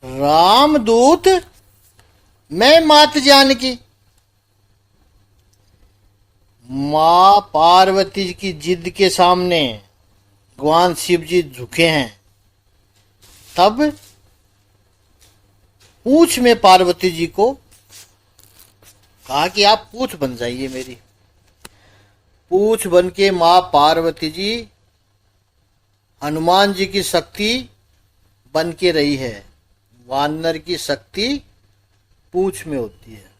रामदूत मैं मात जानकी। माँ पार्वती की जिद के सामने भगवान शिव जी झुके हैं। तब पूछ में पार्वती जी को कहा कि आप पूछ बन जाइए मेरी। पूछ बन के माँ पार्वती जी हनुमान जी की शक्ति बन के रही है। वानर की शक्ति पूछ में होती है।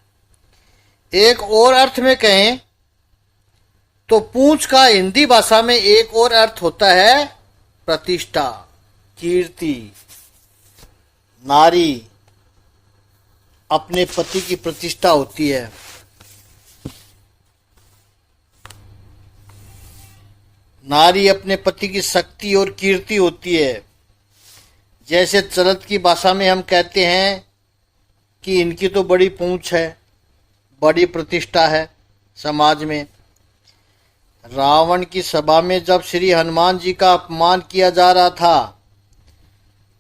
एक और अर्थ में कहें तो पूंछ का हिंदी भाषा में एक और अर्थ होता है प्रतिष्ठा, कीर्ति। नारी अपने पति की प्रतिष्ठा होती है। नारी अपने पति की शक्ति और कीर्ति होती है। जैसे चलत की भाषा में हम कहते हैं कि इनकी तो बड़ी पूंछ है, बड़ी प्रतिष्ठा है समाज में। रावण की सभा में जब श्री हनुमान जी का अपमान किया जा रहा था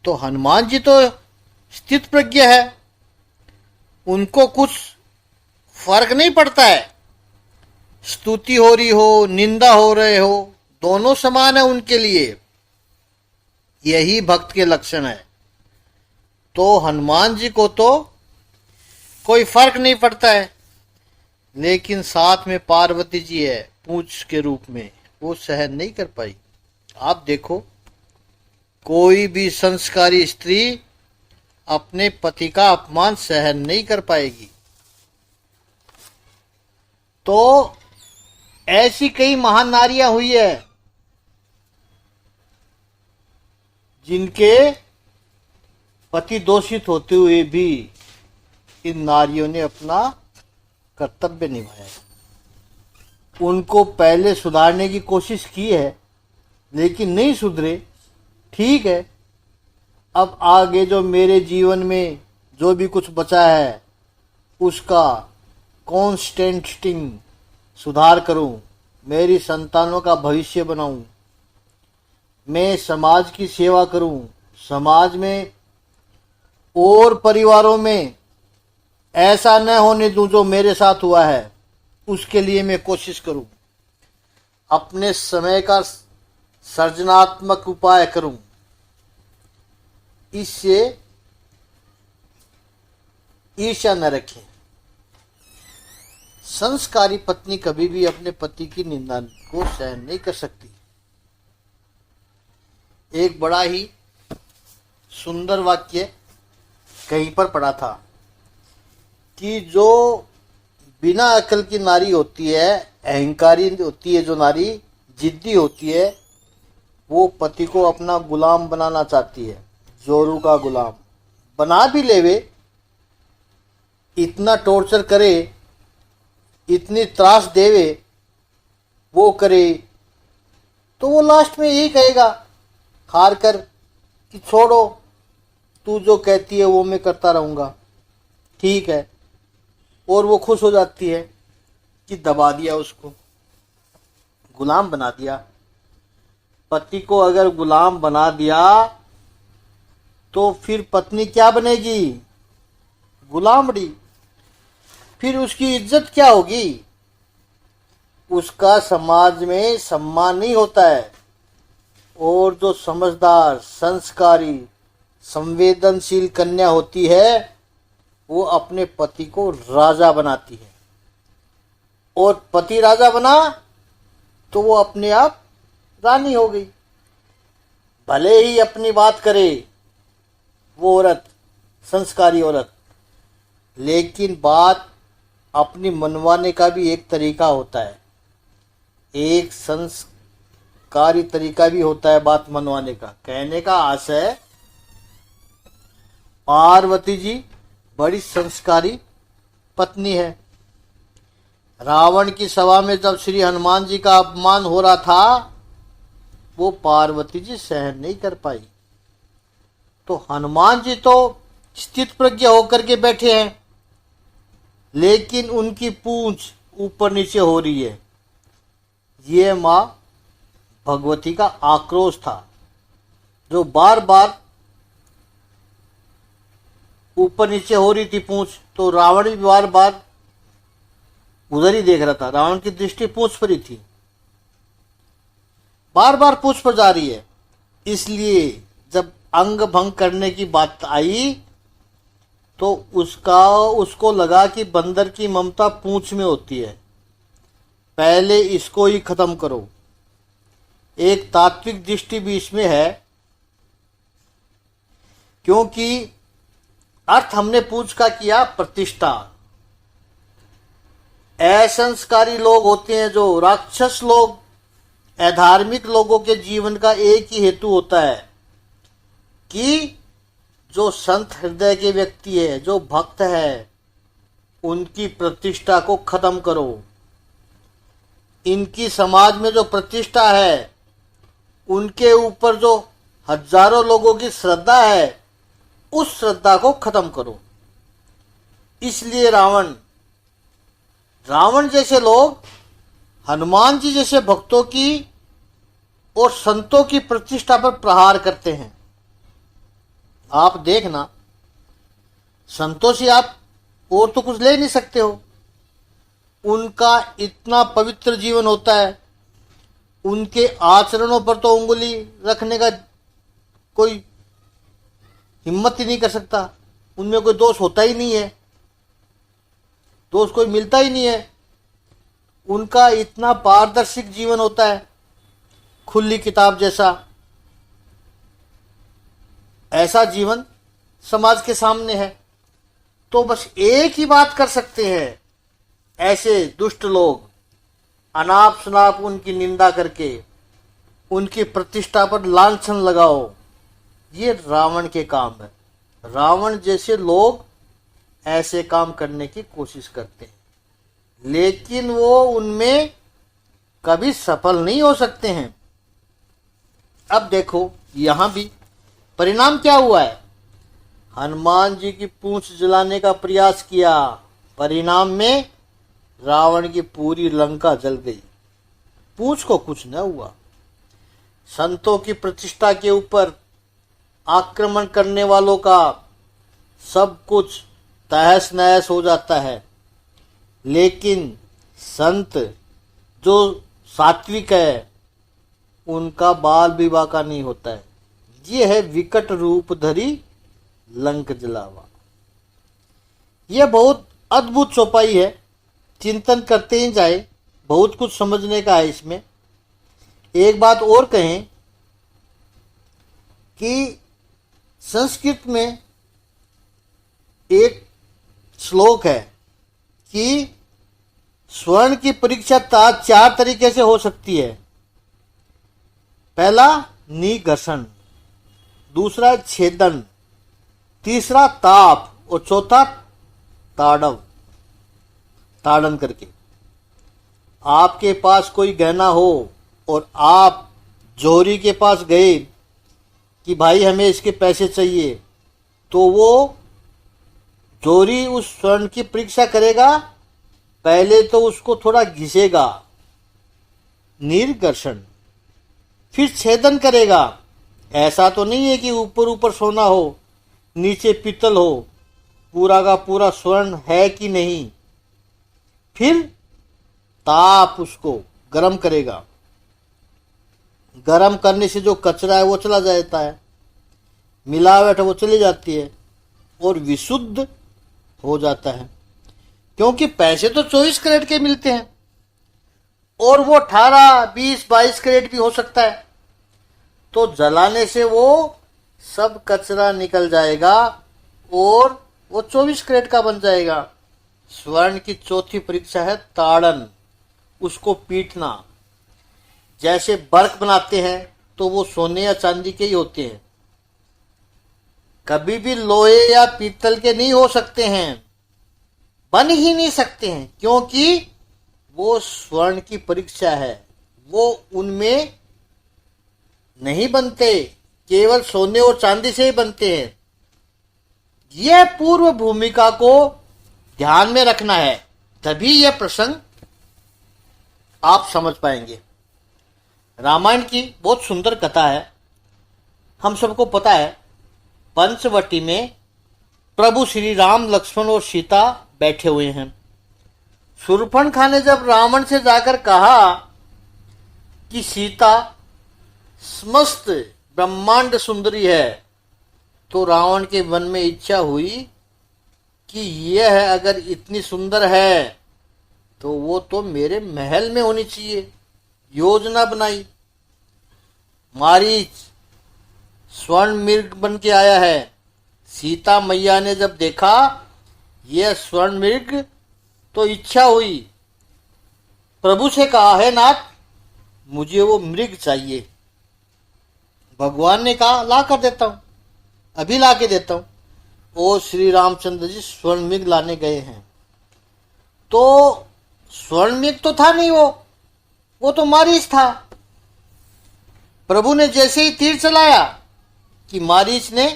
तो हनुमान जी तो स्थित प्रज्ञ है, उनको कुछ फर्क नहीं पड़ता है। स्तुति हो रही हो, निंदा हो रहे हो, दोनों समान है उनके लिए। यही भक्त के लक्षण है। तो हनुमान जी को तो कोई फर्क नहीं पड़ता है, लेकिन साथ में पार्वती जी है पूंछ के रूप में, वो सहन नहीं कर पाई। आप देखो, कोई भी संस्कारी स्त्री अपने पति का अपमान सहन नहीं कर पाएगी। तो ऐसी कई महान नारियां हुई है जिनके पति दोषित होते हुए भी इन नारियों ने अपना कर्तव्य निभाया। उनको पहले सुधारने की कोशिश की है लेकिन नहीं सुधरे। ठीक है, अब आगे जो मेरे जीवन में जो भी कुछ बचा है उसका कॉन्स्टेंटिंग सुधार करूं, मेरी संतानों का भविष्य बनाऊं, मैं समाज की सेवा करूं, समाज में और परिवारों में ऐसा न होने दूं जो मेरे साथ हुआ है, उसके लिए मैं कोशिश करूं। अपने समय का सृजनात्मक उपाय करूं। इससे ईर्ष्या न रखें। संस्कारी पत्नी कभी भी अपने पति की निंदा को सहन नहीं कर सकती। एक बड़ा ही सुंदर वाक्य कहीं पर पढ़ा था कि जो बिना अकल की नारी होती है, अहंकारी होती है, जो नारी जिद्दी होती है, वो पति को अपना गुलाम बनाना चाहती है, जोरू का गुलाम बना भी लेवे, इतना टॉर्चर करे, इतनी त्रास देवे, वो करे, तो वो लास्ट में यही कहेगा हार कर कि छोड़ो, तू जो कहती है वो मैं करता रहूंगा, ठीक है। और वो खुश हो जाती है कि दबा दिया, उसको गुलाम बना दिया। पति को अगर गुलाम बना दिया तो फिर पत्नी क्या बनेगी? गुलामड़ी। फिर उसकी इज्जत क्या होगी? उसका समाज में सम्मान नहीं होता है। और जो समझदार, संस्कारी, संवेदनशील कन्या होती है वो अपने पति को राजा बनाती है। और पति राजा बना तो वो अपने आप रानी हो गई। भले ही अपनी बात करे वो औरत, संस्कारी औरत, लेकिन बात अपनी मनवाने का भी एक तरीका होता है, एक संस्कारी तरीका भी होता है बात मनवाने का। कहने का आशय, पार्वती जी बड़ी संस्कारी पत्नी है। रावण की सभा में जब श्री हनुमान जी का अपमान हो रहा था वो पार्वती जी सहन नहीं कर पाई। तो हनुमान जी तो स्थित प्रज्ञ होकर के बैठे हैं, लेकिन उनकी पूंछ ऊपर नीचे हो रही है। ये मां भगवती का आक्रोश था जो बार बार ऊपर नीचे हो रही थी पूंछ, तो रावण भी बार बार उधर ही देख रहा था। रावण की दृष्टि पूंछ पर ही थी, बार बार पूंछ पर जा रही है। इसलिए जब अंग भंग करने की बात आई तो उसको लगा कि बंदर की ममता पूंछ में होती है, पहले इसको ही खत्म करो। एक तात्विक दृष्टि भी इसमें है, क्योंकि अर्थ हमने पूंछ का किया प्रतिष्ठा। असंस्कारी लोग होते हैं जो राक्षस लोग, अधार्मिक लोगों के जीवन का एक ही हेतु होता है कि जो संत हृदय के व्यक्ति है, जो भक्त है, उनकी प्रतिष्ठा को खत्म करो। इनकी समाज में जो प्रतिष्ठा है, उनके ऊपर जो हजारों लोगों की श्रद्धा है, उस श्रद्धा को खत्म करो। इसलिए रावण जैसे लोग हनुमान जी जैसे भक्तों की और संतों की प्रतिष्ठा पर प्रहार करते हैं। आप देखना, संतों से आप और तो कुछ ले नहीं सकते हो। उनका इतना पवित्र जीवन होता है, उनके आचरणों पर तो उंगली रखने का कोई हिम्मत ही नहीं कर सकता। उनमें कोई दोष होता ही नहीं है, दोष कोई मिलता ही नहीं है। उनका इतना पारदर्शिक जीवन होता है, खुली किताब जैसा। ऐसा जीवन समाज के सामने है। तो बस एक ही बात कर सकते हैं, ऐसे दुष्ट लोग अनाप शनाप उनकी निंदा करके उनकी प्रतिष्ठा पर लांछन लगाओ। ये रावण के काम है। रावण जैसे लोग ऐसे काम करने की कोशिश करते हैं, लेकिन वो उनमें कभी सफल नहीं हो सकते हैं। अब देखो, यहां भी परिणाम क्या हुआ है। हनुमान जी की पूंछ जलाने का प्रयास किया, परिणाम में रावण की पूरी लंका जल गई, पूंछ को कुछ न हुआ। संतों की प्रतिष्ठा के ऊपर आक्रमण करने वालों का सब कुछ तहस नहस हो जाता है, लेकिन संत जो सात्विक है, उनका बाल भी बाका नहीं होता है। ये है विकट रूप धरी लंक जलावा। यह बहुत अद्भुत चौपाई है, चिंतन करते ही जाए, बहुत कुछ समझने का है इसमें। एक बात और कहें कि संस्कृत में एक श्लोक है कि स्वर्ण की परीक्षा 4 तरीके से हो सकती है। पहला निघर्षण, दूसरा छेदन, तीसरा ताप और चौथा ताड़न करके। आपके पास कोई गहना हो और आप जोहरी के पास गए कि भाई हमें इसके पैसे चाहिए, तो वो जोहरी उस स्वर्ण की परीक्षा करेगा। पहले तो उसको थोड़ा घिसेगा, निर्घर्षण, फिर छेदन करेगा। ऐसा तो नहीं है कि ऊपर ऊपर सोना हो, नीचे पीतल हो, पूरा का पूरा स्वर्ण है कि नहीं। फिर ताप, उसको गर्म करेगा। गर्म करने से जो कचरा है वो चला जाता है, मिलावट है वो चली जाती है और विशुद्ध हो जाता है। क्योंकि पैसे तो 24 कैरेट के मिलते हैं और वो 18, 20, 22 कैरेट भी हो सकता है। तो जलाने से वो सब कचरा निकल जाएगा और वो 24 कैरेट का बन जाएगा। स्वर्ण की चौथी परीक्षा है ताड़न, उसको पीटना। जैसे बर्क बनाते हैं तो वो सोने या चांदी के ही होते हैं, कभी भी लोहे या पीतल के नहीं हो सकते हैं, बन ही नहीं सकते हैं, क्योंकि वो स्वर्ण की परीक्षा है। वो उनमें नहीं बनते, केवल सोने और चांदी से ही बनते हैं। यह पूर्व भूमिका को ध्यान में रखना है, तभी यह प्रसंग आप समझ पाएंगे। रामायण की बहुत सुंदर कथा है। हम सबको पता है, पंचवटी में प्रभु श्री राम, लक्ष्मण और सीता बैठे हुए हैं। शूर्पणखा ने जब रावण से जाकर कहा कि सीता समस्त ब्रह्मांड सुंदरी है, तो रावण के मन में इच्छा हुई कि यह अगर इतनी सुंदर है तो वो तो मेरे महल में होनी चाहिए। योजना बनाई। मारीच स्वर्ण मृग बन के आया है। सीता मैया ने जब देखा यह स्वर्ण मृग, तो इच्छा हुई, प्रभु से कहा, है नाथ मुझे वो मृग चाहिए। भगवान ने कहा ला कर देता हूं, अभी ला के देता हूं। और श्री रामचंद्र जी स्वर्ण मृग लाने गए हैं। तो स्वर्ण मृग तो था नहीं, वो तो मारीच था। प्रभु ने जैसे ही तीर चलाया कि मारीच ने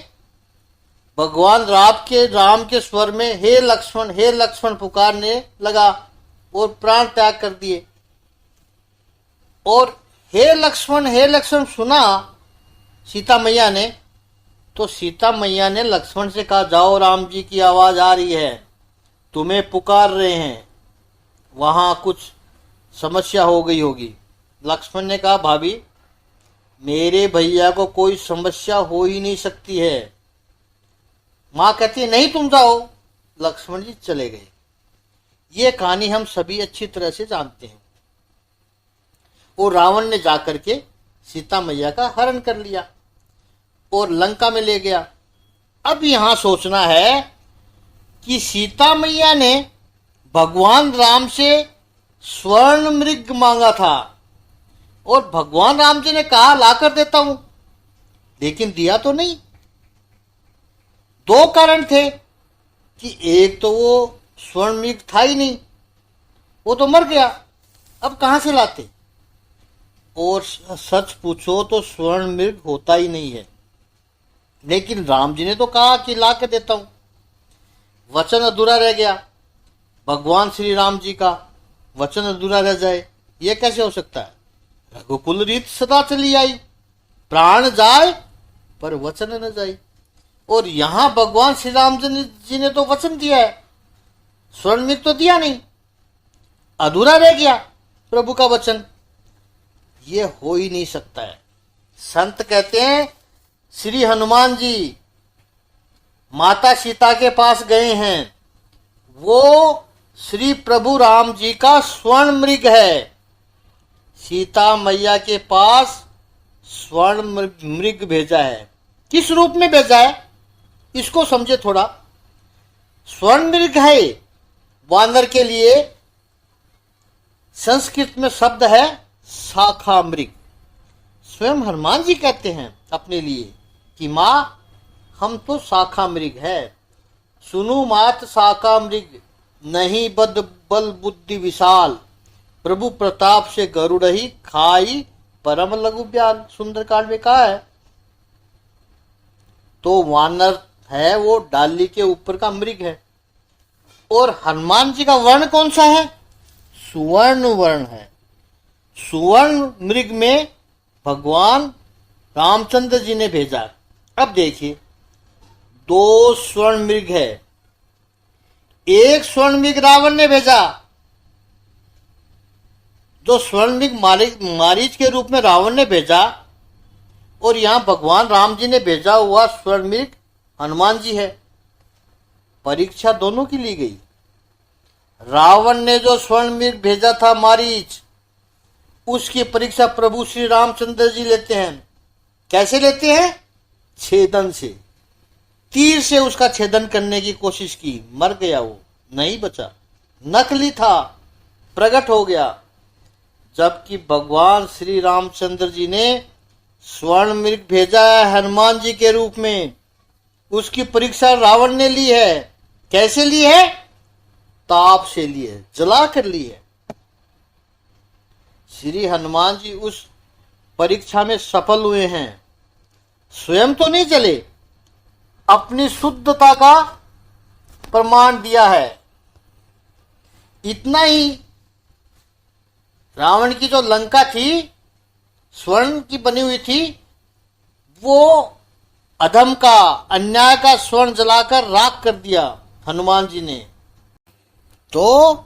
भगवान राम के स्वर में हे लक्ष्मण पुकारने लगा और प्राण त्याग कर दिए। और हे लक्ष्मण सुना सीता मैया ने, तो सीता मैया ने लक्ष्मण से कहा, जाओ राम जी की आवाज आ रही है, तुम्हें पुकार रहे हैं, वहां कुछ समस्या हो गई होगी। लक्ष्मण ने कहा, भाभी मेरे भैया को कोई समस्या हो ही नहीं सकती है। मां कहती है नहीं तुम जाओ। लक्ष्मण जी चले गए। ये कहानी हम सभी अच्छी तरह से जानते हैं। और रावण ने जाकर के सीता मैया का हरण कर लिया और लंका में ले गया। अब यहां सोचना है कि सीता मैया ने भगवान राम से स्वर्ण मृग मांगा था और भगवान राम जी ने कहा ला कर देता हूं, लेकिन दिया तो नहीं। दो कारण थे कि एक तो वो स्वर्ण मृग था ही नहीं, वो तो मर गया, अब कहां से लाते। और सच पूछो तो स्वर्ण मृग होता ही नहीं है, लेकिन राम जी ने तो कहा कि ला के देता हूं। वचन अधूरा रह गया। भगवान श्री राम जी का वचन अधूरा रह जाए, यह कैसे हो सकता है। रघुकुल रीत सदा चली आई, प्राण जाए पर वचन न जाए। और यहां भगवान श्री राम जी ने तो वचन दिया है, स्वर्ण मृग तो दिया नहीं, अधूरा रह गया प्रभु का वचन। ये हो ही नहीं सकता है। संत कहते हैं श्री हनुमान जी माता सीता के पास गए हैं, वो श्री प्रभु राम जी का स्वर्ण मृग है। सीता मैया के पास स्वर्ण मृग भेजा है। किस रूप में भेजा है इसको समझे थोड़ा। स्वर्ण मृग है वानर के लिए, संस्कृत में शब्द है शाखा मृग। स्वयं हनुमान जी कहते हैं अपने लिए कि मां हम तो शाखा मृग है। सुनु मात शाखा मृग, नहीं बद बल बुद्धि विशाल, प्रभु प्रताप से गरुड़ही खाई परम लघु ब्याल। सुंदरकांड में कहा है। तो वानर है वो डाली के ऊपर का मृग है। और हनुमान जी का वर्ण कौन सा है, सुवर्ण वर्ण है। सुवर्ण मृग में भगवान रामचंद्र जी ने भेजा। अब देखिए दो स्वर्ण मृग है। एक स्वर्ण मृग रावण ने भेजा, जो स्वर्ण मृग मारीच के रूप में रावण ने भेजा, और यहां भगवान राम जी ने भेजा हुआ स्वर्ण मृग हनुमान जी है। परीक्षा दोनों की ली गई। रावण ने जो स्वर्ण मृग भेजा था मारीच, उसकी परीक्षा प्रभु श्री रामचंद्र जी लेते हैं। कैसे लेते हैं, छेदन से। तीर से उसका छेदन करने की कोशिश की, मर गया वो, नहीं बचा, नकली था, प्रकट हो गया। जबकि भगवान श्री रामचंद्र जी ने स्वर्ण मृग भेजा है हनुमान जी के रूप में, उसकी परीक्षा रावण ने ली है। कैसे ली है, ताप से ली है, जला कर ली है। श्री हनुमान जी उस परीक्षा में सफल हुए हैं। स्वयं तो नहीं चले, अपनी शुद्धता का प्रमाण दिया है। इतना ही, रावण की जो लंका थी स्वर्ण की बनी हुई थी, वो अधम का, अन्याय का स्वर्ण जलाकर राख कर दिया हनुमान जी ने। तो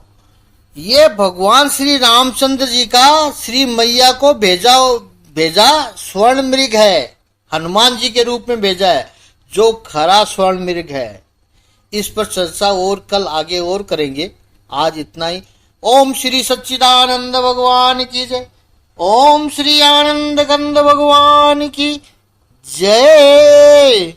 ये भगवान श्री रामचंद्र जी का श्री मैया को भेजा स्वर्ण मृग है, हनुमान जी के रूप में भेजा है, जो खरा स्वर्ण मृग है। इस पर चर्चा और कल आगे और करेंगे। आज इतना ही। ओम श्री सच्चिदानंद भगवान की जय। ओम श्री आनंद कंद भगवान की जय।